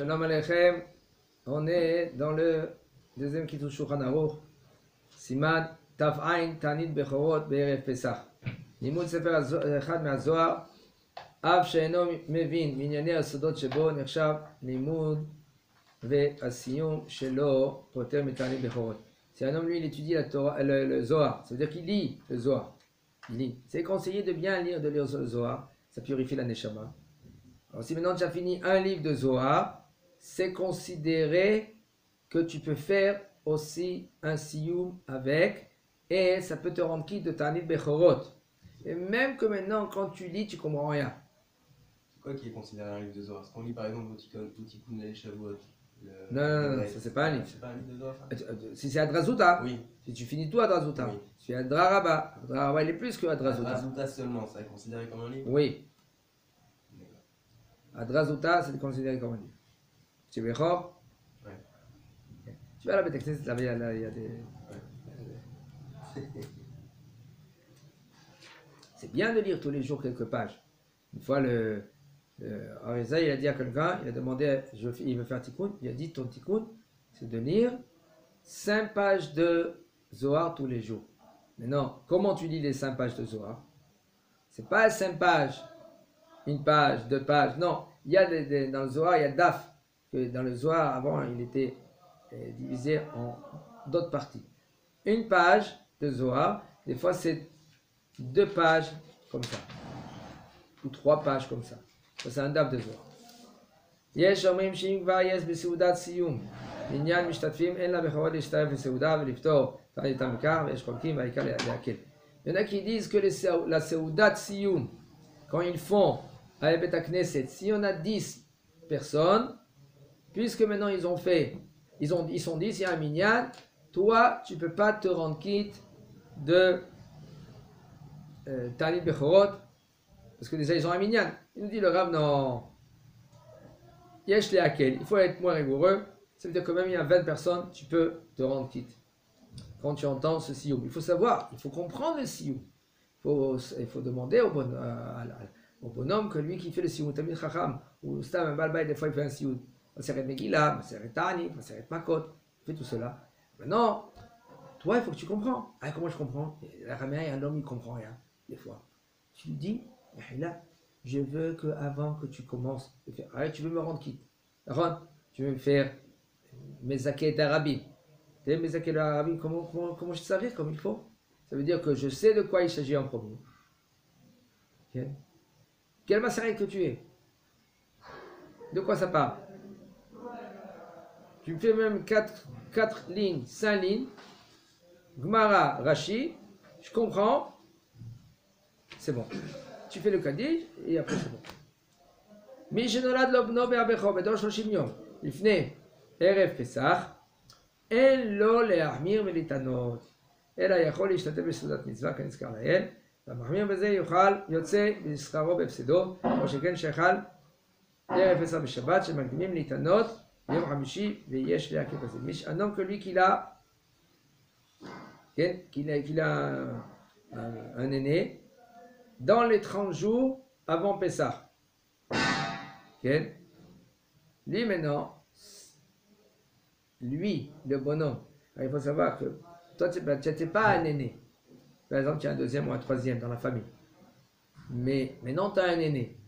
Shalom Aleichem, on est dans le deuxième Kiddush Shulchan Aruch, Siman Tav Ain Tanit Bechorot Be'erev Pesach. לימוד ספר אחד מהזוהר, אף שאינו מבין מענייני הסודות שבו נחשב לימוד והסיום שלו פוטר מתענית בכורות. Si un homme, lui, il étudie la Torah, le Zohar, ça veut dire qu'il lit le Zohar. Il lit. C'est conseillé de bien lire, de lire le Zohar, ça purifie la Neshama. Alors si maintenant tu as fini un livre de Zohar, c'est considéré que tu peux faire aussi un siyum avec, et ça peut te rendre quitte de Ta'anit Bechorot. Et même que maintenant, quand tu lis, tu comprends rien. C'est quoi qui est considéré un livre de Zohar? Est-ce qu'on lit par exemple Outikun les Shavuot? Non, ça c'est pas un livre. C'est pas un livre de Zohar, ça? Si c'est Adrazuta, Oui. si tu finis tout Adrazuta, Oui. si tu es Adraraba, Adraraba il est plus que Adrazuta. Adrazuta seulement, ça est considéré comme un livre? Oui, D'accord. Adrazuta c'est considéré comme un livre. Tu es Bechor? Ouais. Tu vas à la Beth Knesset, là, il y a des... C'est bien de lire tous les jours quelques pages. Une fois, Areza, il a dit à quelqu'un, il a demandé, il veut faire tikkun, il a dit ton tikkun, c'est de lire 5 pages de Zohar tous les jours. Mais non, comment tu lis les 5 pages de Zohar? C'est pas 5 pages, une page, 2 pages, non. Il y a dans le Zohar, il y a Daf. Que dans le Zohar, avant, il était divisé en d'autres parties. Une page de Zohar, des fois c'est 2 pages comme ça, ou 3 pages comme ça. Ça, c'est un daf de Zohar. יש אומרים שאם כבר יש בסעודת סיום לעניין משתתפים אין לה בכבוד להשתתף בסעודה ולפתור תעניתם מכך ויש חולקים והעיקר להקל. Il y en a qui disent que la Seudat Siyum, quand ils font à Bet HaKnesset, si on a 10 personnes, puisque maintenant ils sont 10, il y a un minyan, toi tu ne peux pas te rendre quitte de Ta'anit Bechorot, parce que déjà ils ont un minyan. Il nous dit le Rav, non, yesh le hakel, il faut être moins rigoureux, ça veut dire que même il y a 20 personnes, tu peux te rendre quitte. Quand tu entends ce siyum, il faut savoir, il faut comprendre le siyum. Il faut demander au bonhomme que lui qui fait le siyum, Tamid Chacham, ou Stam un Balbaï, des fois il fait un siyum. Maseret Megillah, Maseret Ta'anit, Maseret Makot, il fait tout cela. Maintenant, toi il faut que tu comprends. Ah, comment je comprends? La ramène, un homme il comprend rien, des fois. Tu lui dis, là, je veux qu'avant que tu commences, tu veux me rendre quitte. Tu veux me faire mes zaket d'Arabie. Mes zaket d'Arabie, comment je savais comme il faut? Ça veut dire que je sais de quoi il s'agit en premier. Okay. Quel maseret que tu es? De quoi ça parle? Tu fais même 4 lignes, 5 lignes. Gmara, Rashi, je comprends. C'est bon. Tu fais le Kaddish et après c'est bon. מי שנולד לו בנו בהבכור בתור 30 יום לפני ערב פסח, אין לו להחמיר ולהתענות, אלא יכול להשתתף בסעודת מצווה כנזכר לעיל, והמחמיר בזה יוצא בשכרו בהפסדו, או שכן שיכל ערב פסח בשבת שמקדימים להתענות ביום חמישי ויש להקל בזה. un homme que lui qu'il a un aîné dans les 30 jours avant Pessah. Okay. Lui maintenant, le bonhomme, alors, il faut savoir que toi tu n'étais pas un aîné. Par exemple, tu as un deuxième ou un troisième dans la famille. Mais maintenant tu as un aîné.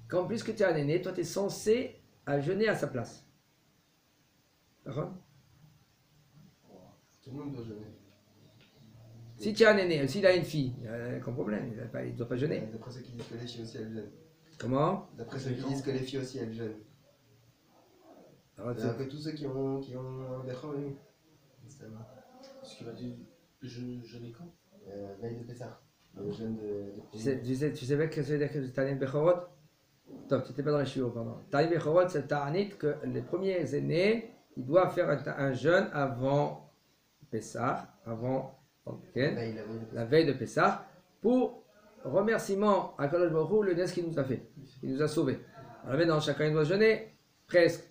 Quand plus que tu as un aîné, toi tu es censé à jeûner à sa place. D'accord? Tout le monde doit jeûner. Si tu as un aîné, s'il a une fille, il n'y a aucun problème, il ne doit pas jeûner. D'après ceux qui disent que les filles aussi elles jeûnent. Comment? D'après ceux qui disent que les filles aussi elles jeûnent. C'est que tous ceux qui ont un Bechor, oui. Ce qu'il va dire, jeûner quand? Veille de Pessah. Le jeûne Tu savais que c'est Ta'anit Bechorot? Donc, tu n'étais pas dans les chiots, pardon. Ta'anit Bechorot, c'est Ta'anit que les premiers aînés, ils doivent faire un jeûne avant Pessah, avant la veille de Pessah, pour remerciement à Kadosh Baruch Hu, le Nes qu'il nous a fait, il nous a sauvés. Alors maintenant, chacun doit jeûner, presque.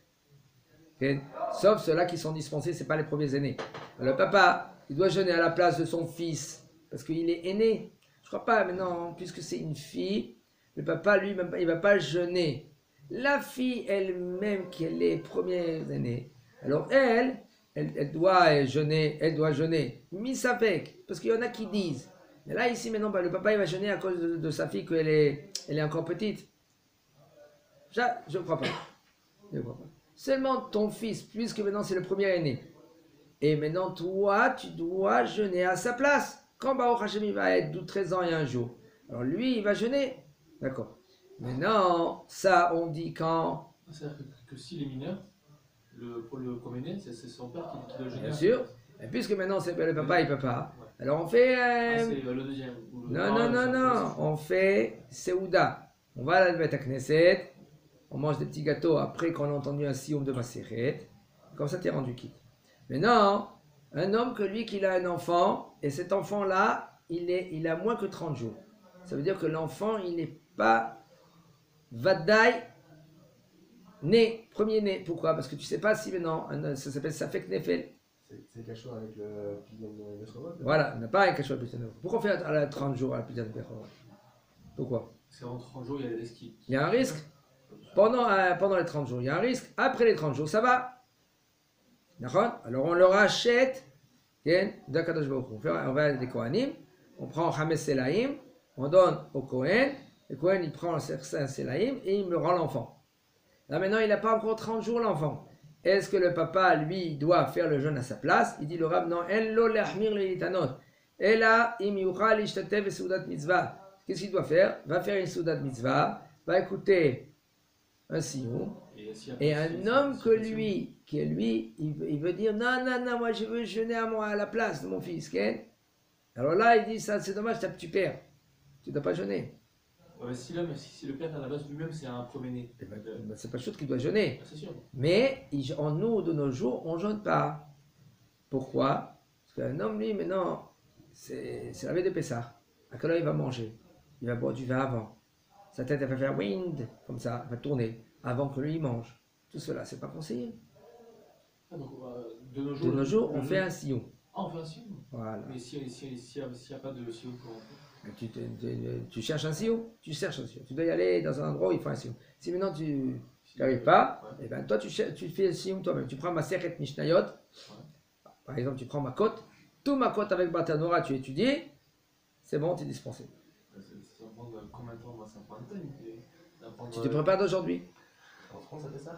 Okay? Sauf ceux-là qui sont dispensés, ce n'est pas les premiers aînés. Alors, le papa, il doit jeûner à la place de son fils, parce qu'il est aîné. Je ne crois pas, maintenant, puisque c'est une fille, le papa, lui, il ne va pas jeûner. La fille elle-même qui est les premières années, alors elle doit jeûner, misafek, parce qu'il y en a qui disent. Mais là, ici, maintenant, le papa, il va jeûner à cause de sa fille, elle est encore petite. Ça, je ne crois pas. Je crois pas. Seulement ton fils, puisque maintenant c'est le premier aîné, et maintenant toi, tu dois jeûner à sa place. Quand Baruch Hashem il va être 13 ans et un jour, alors lui, il va jeûner. D'accord. Maintenant, ça, on dit quand. C'est-à-dire que s'il est mineur, pour le premier, c'est son père qui doit jeûner. Bien sûr. Et puisque maintenant c'est le papa, il ne peut pas. Alors on fait. C'est le deuxième. Non. On fait Seouda. On va à la Beth Knesset. On mange des petits gâteaux après qu'on a entendu un sioum de Maseret. Comme ça, tu es rendu quitte. Maintenant, un homme que lui, qu'il a un enfant, et cet enfant-là, il a moins que 30 jours. Ça veut dire que l'enfant, il n'est pas Vadaï né, premier né. Pourquoi? Parce que tu ne sais pas si maintenant, ça s'appelle Safek Nefel. C'est cachot avec le pilier de Bechorot. Voilà, on n'a pas un cachot à Pidyon Bechorot. Pourquoi on fait à la 30 jours à la Pidyon Bechorot? Pourquoi? Parce qu'en 30 jours, il y a des risques. Il y a un risque. Pendant les 30 jours, il y a un risque. Après les 30 jours, ça va. D'accord? Alors on leur achète d'un Kadosh Baruch Hu. On va à des Kohanim, on prend Hames Selaim, on donne au Kohen, le Kohen il prend un Selaim et il me rend l'enfant. Là maintenant, il n'a pas encore 30 jours l'enfant. Est-ce que le papa, lui, doit faire le jeûne à sa place? Il dit le Rab, non, en lo lehmir le yitanot. Et là, im yuchal ishtatev et soudat mitzvah. Qu'est-ce qu'il doit faire? Va faire une soudat mitzvah, va écouter un sion, et un homme que lui, il veut dire non, moi je veux jeûner à la place de mon fils. Alors là, il dit ça, c'est dommage, tu perds, tu ne dois pas jeûner. Ouais, si le père à la base lui-même c'est un premier-né. C'est pas chose qu'il doit jeûner. C'est sûr. Mais en nous, de nos jours, on ne jeûne pas. Pourquoi? Parce qu'un homme, lui, maintenant, c'est la veille de Pessah. À quelle heure il va manger? Il va boire du vin avant. Sa tête, elle va faire wind, comme ça, elle va tourner, avant que lui il mange. Tout cela, c'est pas conseillé. Ah, donc, de nos jours, on fait un sion. Ah, on fait un sion. Voilà. Mais s'il n'y a pas de sion, comment on fait? Tu cherches un sion, tu dois y aller dans un endroit où il faut un sion. Si maintenant tu n'arrives pas, et ben toi tu fais le sion toi-même. Tu prends ma Masechet Mishnayot, par exemple, tu prends ma côte, tout ma côte avec Batanora, tu étudies, c'est bon, tu es dispensé. Ça prend combien de temps? Moi, ça prend un temps. Tu te prépares d'aujourd'hui. En France, ça fait ça?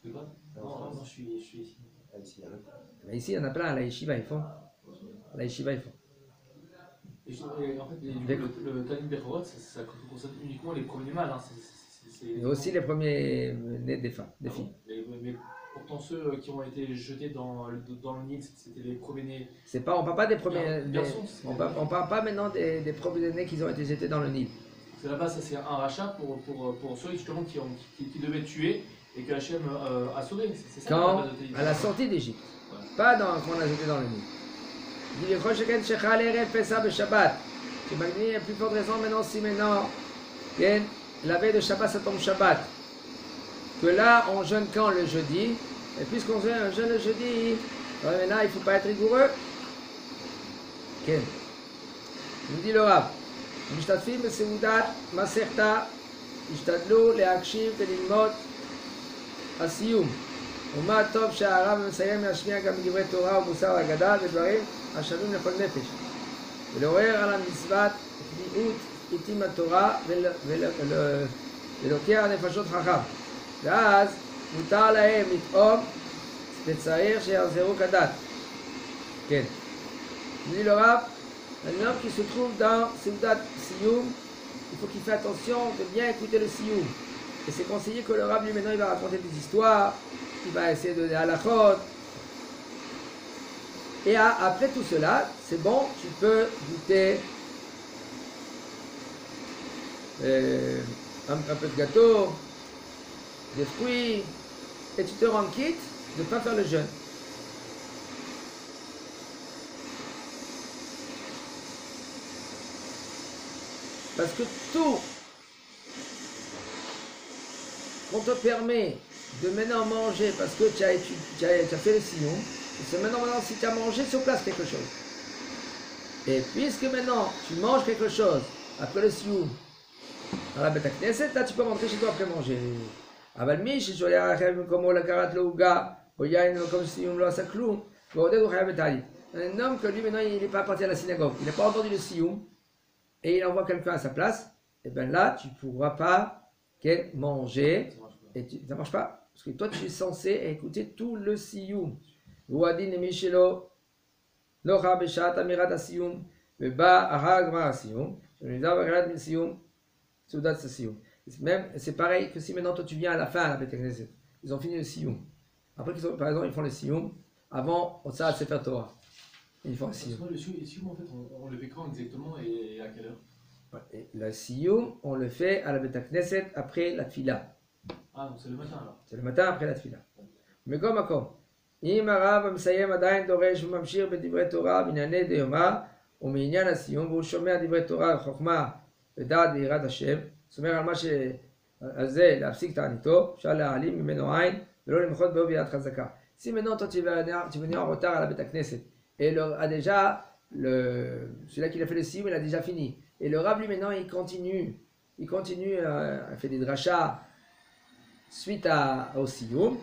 De quoi? Non, je suis ici. Ah, ici, il y en a plein. Ben ici, il y en a plein, à la Yeshiva, ils font. La Yeshiva, ils font. Et en fait, le Talim Bechorot, ça concerne uniquement les premiers mâles. Et aussi les premiers nés des femmes, des filles. Mais pourtant, ceux qui ont été jetés dans le Nil, c'était les premiers nés. On ne parle pas des premiers. On ne parle pas maintenant des premiers nés qui ont été jetés dans le Nil. C'est là-bas, ça c'est un rachat pour ceux justement qui devaient tuer et que Hachem a sauvé. C'est ça. Quand à la sortie d'Égypte, pas quand on a jeté dans le Nil. Il dit le Choshen Shechal Erev Pessah be Shabbat. Tu m'as dit a plus forte raison maintenant, la veille de Shabbat, ça tombe Shabbat. Que là, on jeûne quand? Le jeudi. Et puisqu'on jeûne le jeudi, mais là, il ne faut pas être rigoureux. Il dit le Rav, משתתפים בסעודת מסכתא, השתדלו להקשיב וללמוד הסיום. ומה טוב שהרב מסיים להשמיע גם דברי תורה ומוסר אגדה ודברים השווים לכל נפש. ולעורר על המצוות קביעות עתים התורה ולהוקיע נפשות חכם. ואז מותר להם לטעום וצריך שיחזרו כדת. כן. dit le Rav, un homme qui se trouve dans Seudat Siyum, il faut qu'il fasse attention de bien écouter le Siyum. Et c'est conseillé que le Rav lui maintenant il va raconter des histoires, il va essayer de donner à la chôte. Et après tout cela, c'est bon, tu peux goûter un peu de gâteau, des fruits, et tu te rends quitte de ne pas faire le jeûne. Parce que tout qu'on te permet de maintenant manger parce que tu as fait le sillon, c'est maintenant si tu as mangé sur place quelque chose. Et puisque maintenant tu manges quelque chose après le sillon, dans la Beth Knesset, là tu peux rentrer chez toi après manger. אבל מי ששולח אחר במקומו לקחת לו עוגה, או יין במקום סיום לא עשה כלום, ועודד הוא חייב בתענית. Un homme que lui maintenant il n'est pas parti à la synagogue, il n'a pas entendu le sioum, et il envoie quelqu'un à sa place, et bien là tu ne pourras pas manger, et ça ne marche pas, parce que toi tu es censé écouter tout le sioum. Ouadin et Michelo, Locha Beshat Amirat Sioum, Beba Ahag Mar Sioum, Shonidav Agrat Min Sioum, Soudat Sioum. C'est pareil que si maintenant toi tu viens à la fin à la Beth Knesset, ils ont fini le sioum. Après, par exemple, ils font le sioum avant au Tzad Sefer Torah. Ils font le sioum. Le sioum, en fait, on le fait quand exactement et à quelle heure? Et le sioum, on le fait à la Beth Knesset après la tfila. Ah, donc c'est le matin alors. C'est le matin après la tfila. Mais comme אם הרב המסיים עדיין דורש וממשיך בדברי תורה בענייני דיומא ומעניין הסיום והוא שומע דברי תורה וחוכמה ודעת ויראת השם, זאת אומרת על זה להפסיק תעניתו, אפשר להעלים ממנו עין ולא למחות בו ביד חזקה. Si maintenant toi tu venais en retard à la Beth Knesset et celui-là qui a fait le sioum il a déjà fini et le rab lui maintenant il continue à faire des drachas suite au sioum,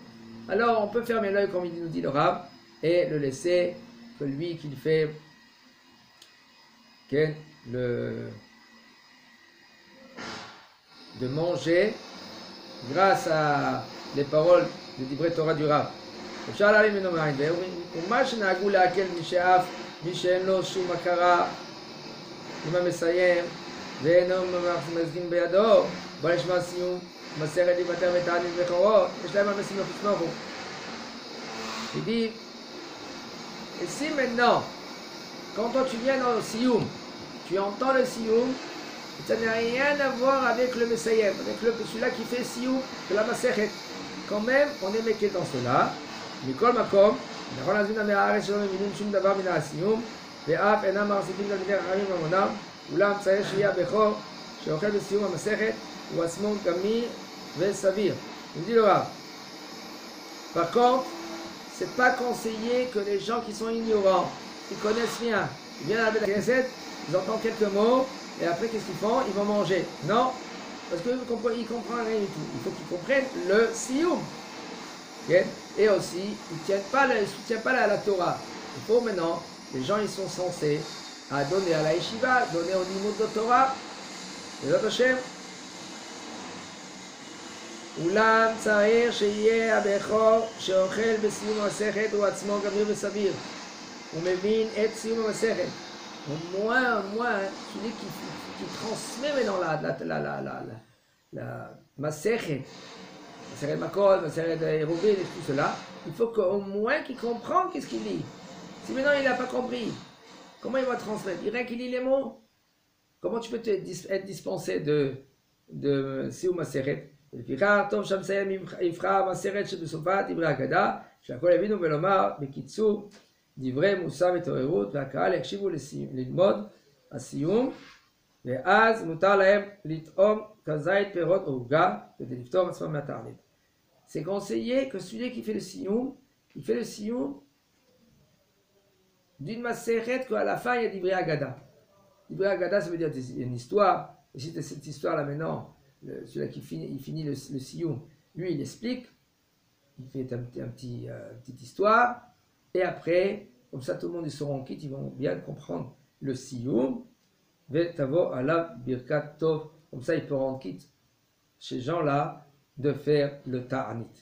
alors on peut fermer l'œil comme il nous dit le rab et le laisser que lui qu'il fait de manger grâce à les paroles de Divrei Torah du rab. אפשר להעלים ממנו מעין, ומה שנהגו להקל מי שאין לו שום הכרה עם המסיים ואינו מזגין בידו, בוא נשמע סיום מסכת דיברתם ותענית בכורות, יש להם המסים לחוצנוכו. Il dit, et si maintenant, quand toi tu viens dans le sioum, tu entends le sioum, ça n'a rien à voir avec le mesayem, avec celui-là qui fait sioum de la masechet. Quand même, on est méqué dans cela. מכל מקום, נכון להזמין עמי הארץ שלא מבינים שום דבר מן הסיום, ואף אינם מחזיקים תלמידי חכמים ממונם, אולם צריך שיהיה הבכור שאוכל בסיום המסכת, הוא עצמו גמי וסביר. Il dit le rab. Par contre, c'est pas conseillé que les gens qui sont ignorants, qui connaissent rien, ils viennent à la Beth Knesset, ils entendent quelques mots, et après qu'est-ce qu'ils font? Ils vont manger. Non, parce qu'ils ne comprennent rien du tout. Il faut qu'ils comprennent le sioum. Et aussi, ils ne soutiennent pas la Torah. Il faut maintenant, les gens ils sont censés à donner à la yeshiva, donner au niveau de Torah. בעזרת השם. אולם צריך שיהיה הבכור שאוכל בסיום המסכת הוא עצמו גמיר וסביר. הוא מבין את סיום המסכת. Au moins, celui qui transmet maintenant la masechet, Maseret Makot, Maseret Eruvin et tout cela, il faut qu'au moins qu'il comprenne qu'est-ce qu'il lit. Si maintenant il n'a pas compris, comment il va transmettre? Il dirait qu'il lit les mots. Comment tu peux être dispensé de Sioum Maseret? לפיכך טוב שהמסיים יבחר מסכת שבסופה דברי אגדה, שהכל יבינו ולומר בקיצור דברי מוסר והתעוררות, והקהל יקשיבו ללמוד הסיום, ואז מותר להם לטעום כזית פירות או עוגה כדי לפטור עצמם מהתענית. C'est conseillé que celui qui fait le sioum, il fait le sioum d'une maseret qu'à la fin il y a d'Ivrei Agada. D'Ivrei Agada, ça veut dire une histoire. Et si cette histoire là maintenant, celui qui finit le sioum, lui il explique, il fait petite histoire, et après, comme ça tout le monde ils seront quittes, ils vont bien comprendre le sioum. Vetavo ala birkat tov, comme ça il peut rendre quitte ces gens-là de faire le ta'anit.